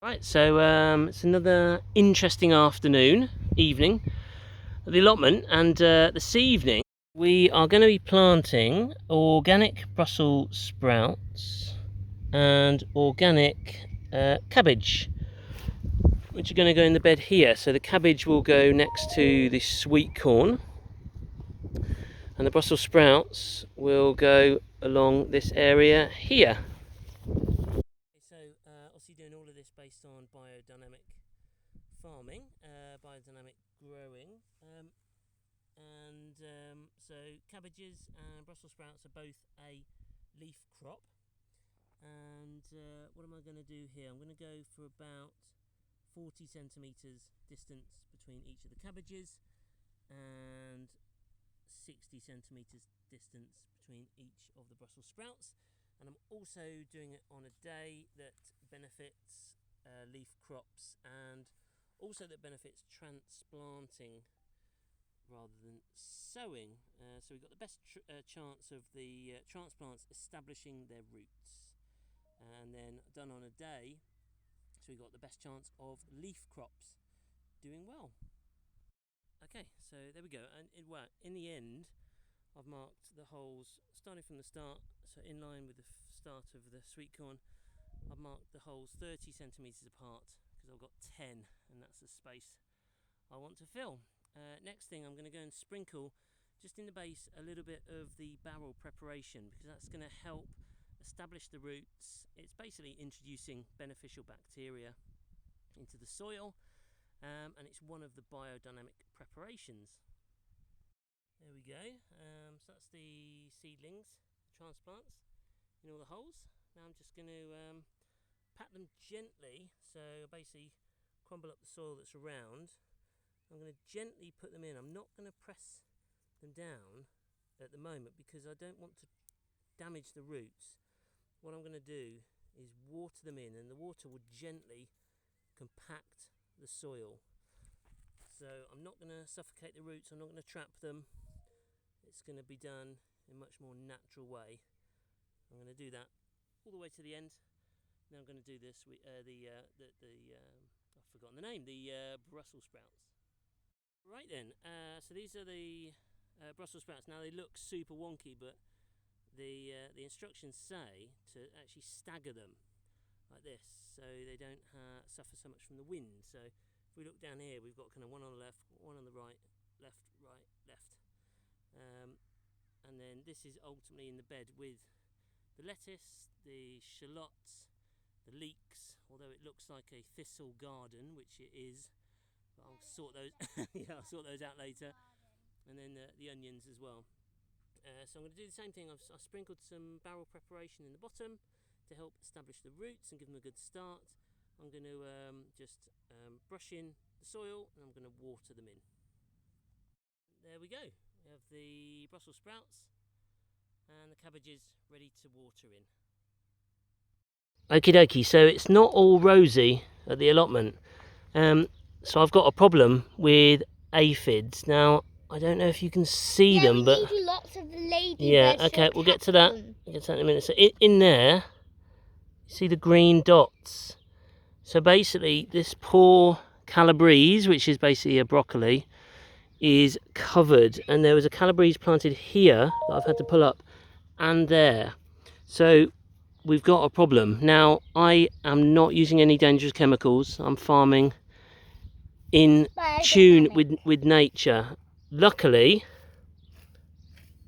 Right, so it's another interesting evening at the allotment, and this evening we are going to be planting organic Brussels sprouts and organic cabbage, which are going to go in the bed here. So the cabbage will go next to the sweet corn, and the Brussels sprouts will go along this area here. So obviously doing all of this based on biodynamic farming, biodynamic growing, so cabbages and Brussels sprouts are both a leaf crop. And what am I going to do here? I'm going to go for about 40 centimetres distance between each of the cabbages and 60 centimetres distance between each of the Brussels sprouts. And I'm also doing it on a day that benefits leaf crops and also that benefits transplanting rather than sowing. So we've got the best chance of the transplants establishing their roots, and then done on a day, so we've got the best chance of leaf crops doing well. Okay, so there we go, and it worked. In the end, I've marked the holes starting from the start, so in line with the start of the sweet corn. I've marked the holes 30 centimetres apart because I've got 10, and that's the space I want to fill. Next thing, I'm going to go and sprinkle just in the base a little bit of the barrel preparation, because that's going to help establish the roots. It's basically introducing beneficial bacteria into the soil, and it's one of the biodynamic preparations. There we go. So that's the seedlings, transplants in all the holes. Now I'm just going to pat them gently, so basically crumble up the soil that's around. I'm going to gently put them in. I'm not going to press them down at the moment because I don't want to damage the roots. What I'm going to do is water them in, and the water will gently compact the soil. So I'm not going to suffocate the roots, I'm not going to trap them. It's going to be done in a much more natural way. I'm going to do that all the way to the end. Now I'm going to do this with I've forgotten the name, the Brussels sprouts. Right then, so these are the Brussels sprouts. Now they look super wonky, but the instructions say to actually stagger them like this, so they don't suffer so much from the wind. So if we look down here, we've got kind of one on the left, one on the right, left, right, left. And then this is ultimately in the bed with the lettuce, the shallots, the leeks, although it looks like a thistle garden, which it is. But I'll sort those I'll sort those out later. And then the onions as well. So I'm going to do the same thing. I've sprinkled some barrel preparation in the bottom to help establish the roots and give them a good start. I'm going to just brush in the soil, and I'm going to water them in. There we go. We have the Brussels sprouts and the cabbages ready to water in. Okie dokie, so it's not all rosy at the allotment. So I've got a problem with aphids. Now, I don't know if you can see them, but lots of ladybirds. Yeah, okay, we'll get to that. We'll get to that in a minute. So in there, you see the green dots. So basically, this poor calabrese, which is basically a broccoli, is covered, and there was a calabrese planted here that I've had to pull up, and there. So we've got a problem. Now, I am not using any dangerous chemicals. I'm farming in tune with nature. Luckily,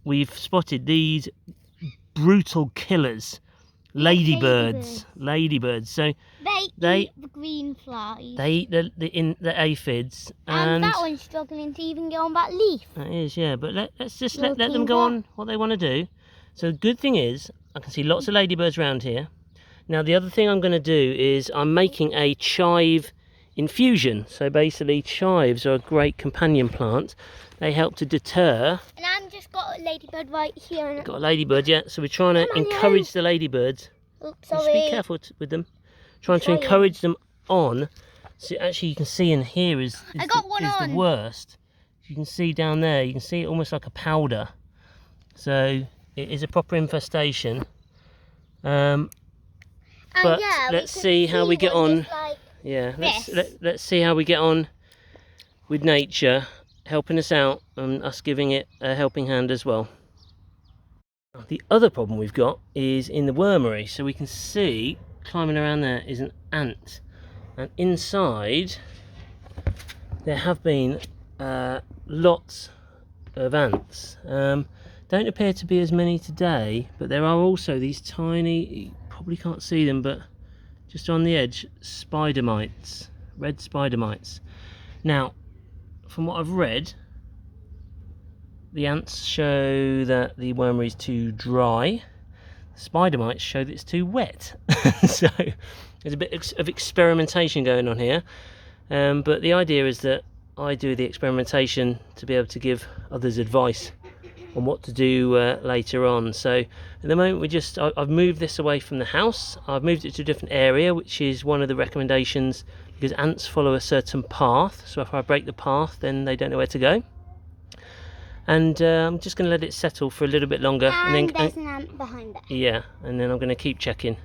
we've spotted these brutal killers, ladybirds. So they eat the green flies. They eat the aphids, and that one's struggling to even get on that leaf. That is, yeah. But let's just let them go on what they want to do. So the good thing is, I can see lots of ladybirds around here. Now the other thing I'm going to do is I'm making a chive infusion. So basically, chives are a great companion plant. They help to deter. And I've just got a ladybird right here. Got a ladybird, yeah. So we're trying to encourage the ladybirds. Oops, sorry. Just be careful with them. Trying to encourage them on. So actually, you can see in here is the worst. You can see down there. You can see it almost like a powder. So it is a proper infestation. But yeah, let's see how we get on. Yeah, let's see how we get on with nature helping us out and us giving it a helping hand as well. The other problem we've got is in the wormery. So we can see climbing around there is an ant, and inside there have been lots of ants. Don't appear to be as many today, but there are also these tiny, you probably can't see them, but just on the edge, spider mites, red spider mites. Now, from what I've read, the ants show that the wormery is too dry. The spider mites show that it's too wet. So there's a bit of experimentation going on here. But the idea is that I do the experimentation to be able to give others advice on what to do later on. So at the moment I've moved this away from the house. I've moved it to a different area, which is one of the recommendations, because ants follow a certain path. So if I break the path, then they don't know where to go. And I'm just going to let it settle for a little bit longer. And there's an ant behind it. Yeah, and then I'm going to keep checking.